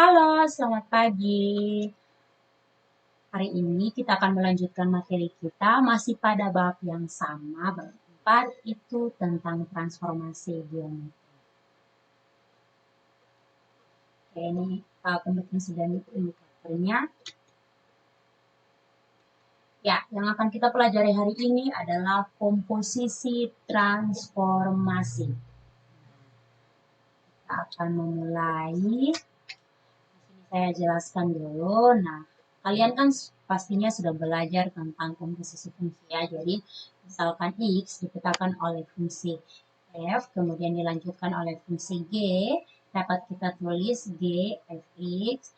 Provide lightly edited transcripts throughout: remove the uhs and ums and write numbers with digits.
Halo, selamat pagi. Hari ini kita akan melanjutkan materi kita masih pada bab yang sama, bab 4 itu tentang transformasi geometri. Oke, ini kompetensi dan indikatornya. Ya, yang akan kita pelajari hari ini adalah komposisi transformasi. Kita akan memulai. Saya jelaskan dulu. Nah, kalian kan pastinya sudah belajar tentang komposisi fungsi ya. Jadi, misalkan X dipetakan oleh fungsi F, kemudian dilanjutkan oleh fungsi G, dapat kita tulis G Fx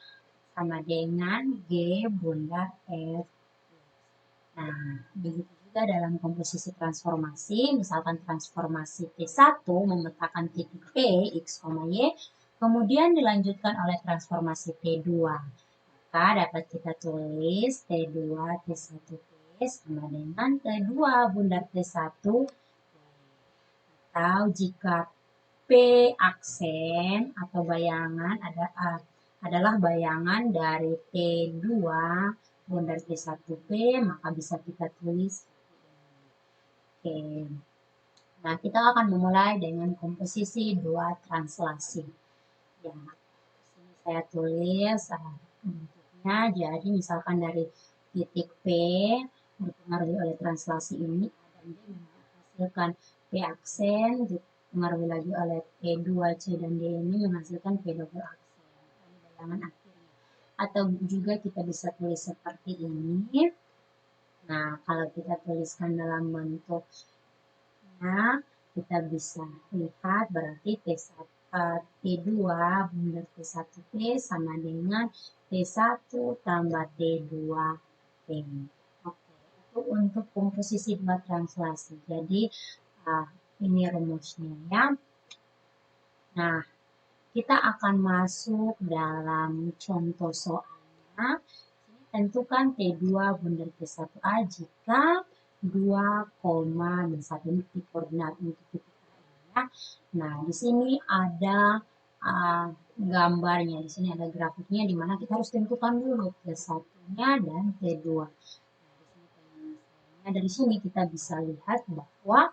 sama dengan G bundar F. Nah, begitu juga dalam komposisi transformasi, misalkan transformasi T1 memetakan titik P, X, Y, kemudian dilanjutkan oleh transformasi T2. Maka dapat kita tulis T2 T1P sama dengan T2 bundar T1 atau jika P aksen atau bayangan adalah bayangan dari T2 bundar T1P, maka bisa kita tulis. Oke. Nah, kita akan memulai dengan komposisi dua translasi. Ya, sini saya tulis bentuknya. Jadi misalkan dari titik P dipengaruhi oleh translasi ini dan D menghasilkan P aksen, dipengaruhi lagi oleh P2 C dan D ini menghasilkan P double aksen. Ini bayangan akhirnya. Atau juga kita bisa tulis seperti ini. Nah, kalau kita tuliskan dalam bentuknya, kita bisa lihat berarti T2 bundar T1P sama dengan T1 tambah T2P. Oke, itu untuk komposisi dua translasi. Jadi, ini rumusnya ya. Nah, kita akan masuk dalam contoh soalnya. Tentukan T2 bundar T1A jika 2, misalnya ini titik koordinat untuk titik A. Nah, di sini ada gambarnya, di sini ada grafiknya di mana kita harus tentukan dulu T1-nya dan T2. Nah, dari sini kita bisa lihat bahwa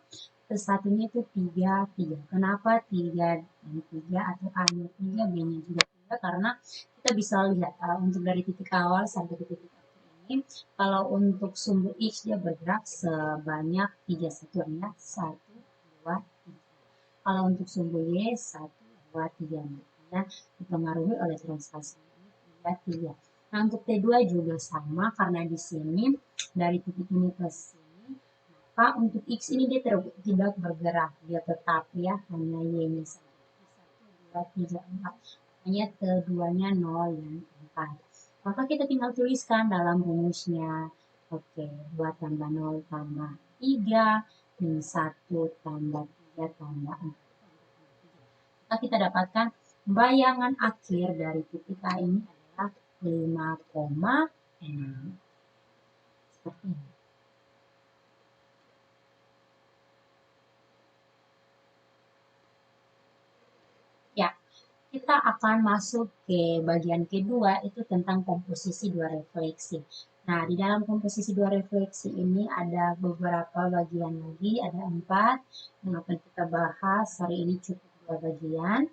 T1-nya itu 3. Kenapa 3 dan 3 atau A-nya 3, B-nya juga 3? Karena kita bisa lihat untuk dari titik awal sampai ke titik akhir ini, kalau untuk sumbu X dia bergerak sebanyak 3 satuannya, 1, 2, 3. Kalau untuk sumbu Y 1, 2, 3. Makanya dipengaruhi oleh translasi ini 3, 3. Nah, untuk T2 juga sama karena di sini dari titik ini ke sini, maka untuk X ini dia tidak bergerak, dia tetap ya, hanya Y-nya saja. 1, 2, 3, 4. Hanya keduanya 0 dan 4. Maka kita tinggal tuliskan dalam rumusnya. Oke, 2 tambah 0 tambah 3, min 1 tambah 3 tambah 4. Maka kita dapatkan bayangan akhir dari titik A ini adalah 5,6. Seperti ini. Ya, kita akan masuk ke bagian kedua, itu tentang komposisi dua refleksi. Nah, di dalam komposisi dua refleksi ini ada beberapa bagian lagi, ada 4 yang akan kita bahas. Hari ini cukup 2 bagian.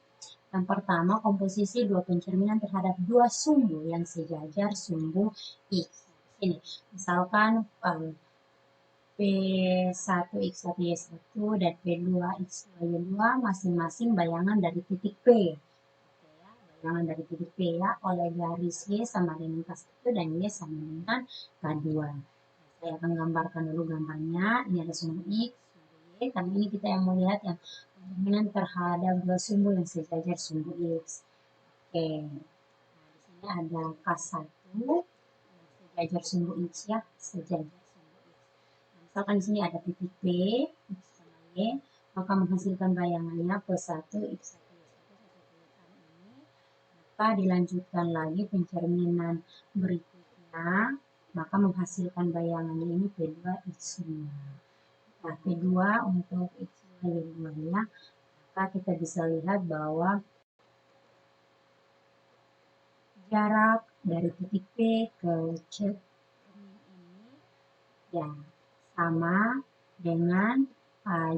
Yang pertama, komposisi dua pencerminan terhadap dua sumbu yang sejajar sumbu X. Ini, misalkan P1 X1 Y1 dan P2 X2 Y2 masing-masing bayangan dari titik P. Bayangan dari titik P ya, oleh garis Y sama dengan K1 dan Y sama dengan K2. Saya akan gambarkan dulu gambarnya. Ini ada sumbu X, sumbu Y, karena ini kita yang melihat yang pencerminan terhadap dua sumbu yang sejajar sumbu X. Oke, nah di sini ada K1 sejajar sumbu X ya, sejajar. Misalkan di sini ada titik P, X sama Y, maka menghasilkan bayangannya P1, X1, Y1 ini. Maka dilanjutkan lagi pencerminan berikutnya, maka menghasilkan bayangannya ini P2, X2. Nah, P2 untuk X2, Y2 ya, maka kita bisa lihat bahwa jarak dari titik P ke cermin ini ya sama dengan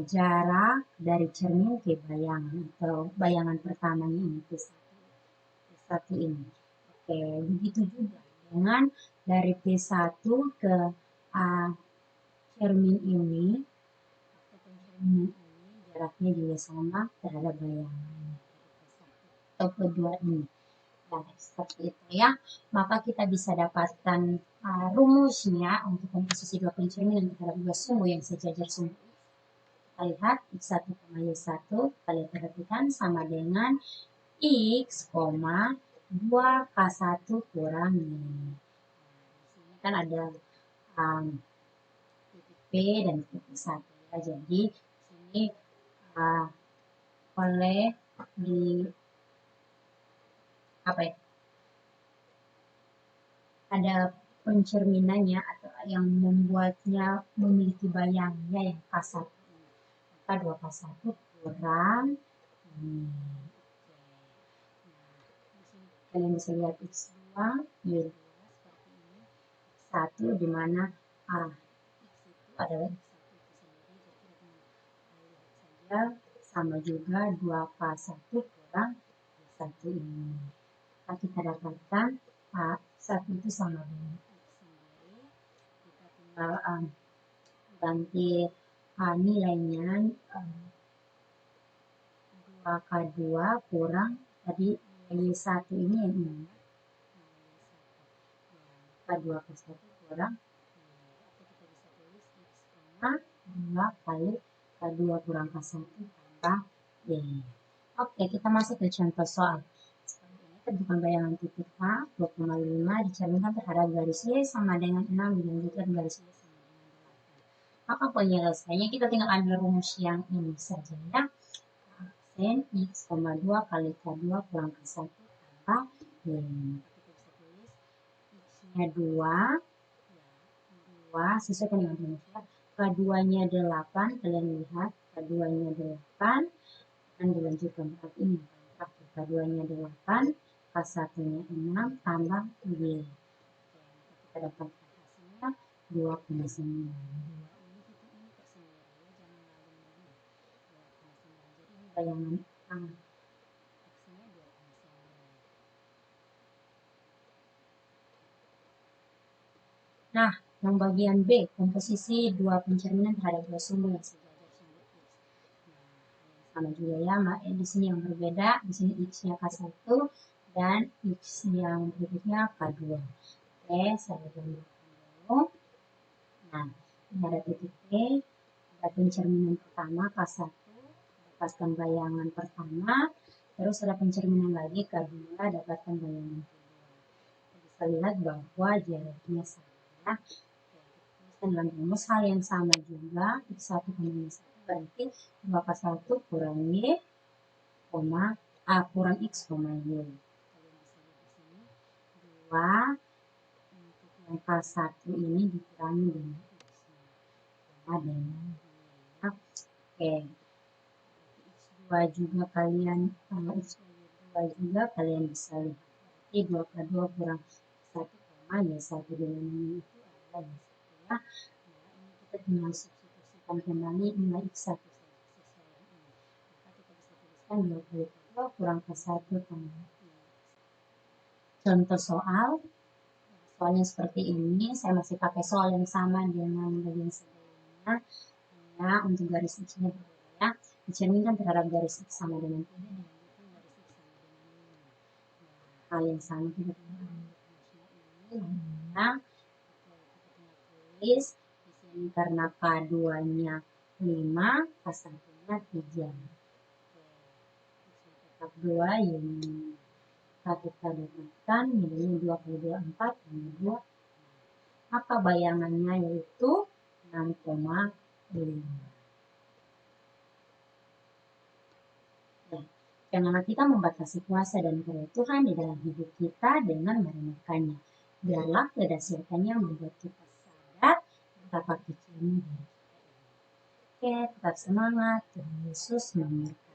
jarak dari cermin ke bayangan atau bayangan pertamanya ini P1 ini. Oke, begitu juga dengan dari P1 ke cermin ini jaraknya juga sama terhadap bayangan atau kedua ini. Nah, seperti itu ya. Maka kita bisa dapatkan rumusnya untuk komposisi dua pencerminan terhadap dua sumbu yang sejajar sumbu. Kita lihat X1, Y1, kita perhatikan sama dengan X, 2K1 kurang Y. Ini kan ada titik P dan titik 1 ya. Jadi sini oleh di apa ya? Ada pencerminannya atau yang membuatnya memiliki bayangnya yang K1. Maka 2K1 kurang ini. Kalian bisa lihat X2, Y2 seperti ini. X1 di mana X itu adalah X1 itu sendiri. Jadi saja sama juga 2K1 kurang Y1 ini. Maka kita dapatkan X1 itu sama dengan X sendiri. Kita tinggal ganti nilainya 2K2 kurang tadi Y1 ini yang ini. K2K1 kurang atau kita bisa tulis X, 2 kali K2 kurang K1 tambah Y. Oke, kita masuk ke contoh soal. Seperti ini, tentukan bayangan titik A, 2,5 dicerminkan terhadap garis Y sama dengan 6 dilanjutkan garis Y sama dengan 8. Maka penyelesaiannya kita tinggal ambil rumus yang ini saja ya. Sin X, 2 kali K2 kurang K1 tambah Y. Kita bisa tulis X-nya 2 sesuai dengan rumusnya. K2-nya 8, kalian lihat K2-nya 8 dan dilanjutkan berarti ini K2-nya 8, K1-nya 6 tambah Y. Kita dapatkan hasilnya 2,9. 2 ini titik ini tersendiri ya, jangan lalu-lalu. 2,9. Jadi ini bayangan X-nya 2,9. Nah, yang bagian B, komposisi dua pencerminan terhadap dua sumbu yang sejajar sumbu X. Nah, sama juga ya, di sini yang berbeda, di sini X-nya K1 dan X yang berikutnya K2. Oke, saya gambarkan dulu. Nah, ini ada titik P, ada pencerminan pertama K1, dapatkan bayangan pertama, terus ada pencerminan lagi K2, dapatkan bayangan kedua. Kita bisa lihat bahwa jaraknya sama. Dalam rumus hal yang sama juga X1 kali 1 berarti 2K1 kurang Y, kurang X, Y. Kalian bisa lihat di sini 2 untuk yang K1 ini dikurangi dengan X sama dengan Y. Oke, X2 juga kalian juga kalian bisa lihat berarti 2K2 kurang 1, Y1 dengan ini itu adalah Y1 ya. Nah, ini kita tinggal substitusikan kembali nilai X1 saja sesuai yang ini. Maka kita bisa tuliskan 2 kurang K1 tambah Y. Contoh soalnya seperti ini, saya masih pakai soal yang sama dengan bagian sebelumnya. Ya, untuk garis X-nya berbeda ya. Dicerminkan terhadap garis X sama dengan 3 dilanjutkan garis X sama dengan 5. Hal yang sama kita tinggal ambil rumusnya ini. Nah, kita tinggal tulis di sini karena K2-nya 5, K1-nya 3. Tetap 2 ini. Kita dapatkan nilainya 2 kali 2, 4, tambah 2. Maka bayangannya yaitu 6,5. Ya, janganlah kita membatasi kuasa dan karya Tuhan di dalam hidup kita dengan meremehkannya. Biarlah kedahsyatannya membuat kita sadar betapa kecilnya diri kita ini. Oke, tetap semangat. Tuhan Yesus memberkati.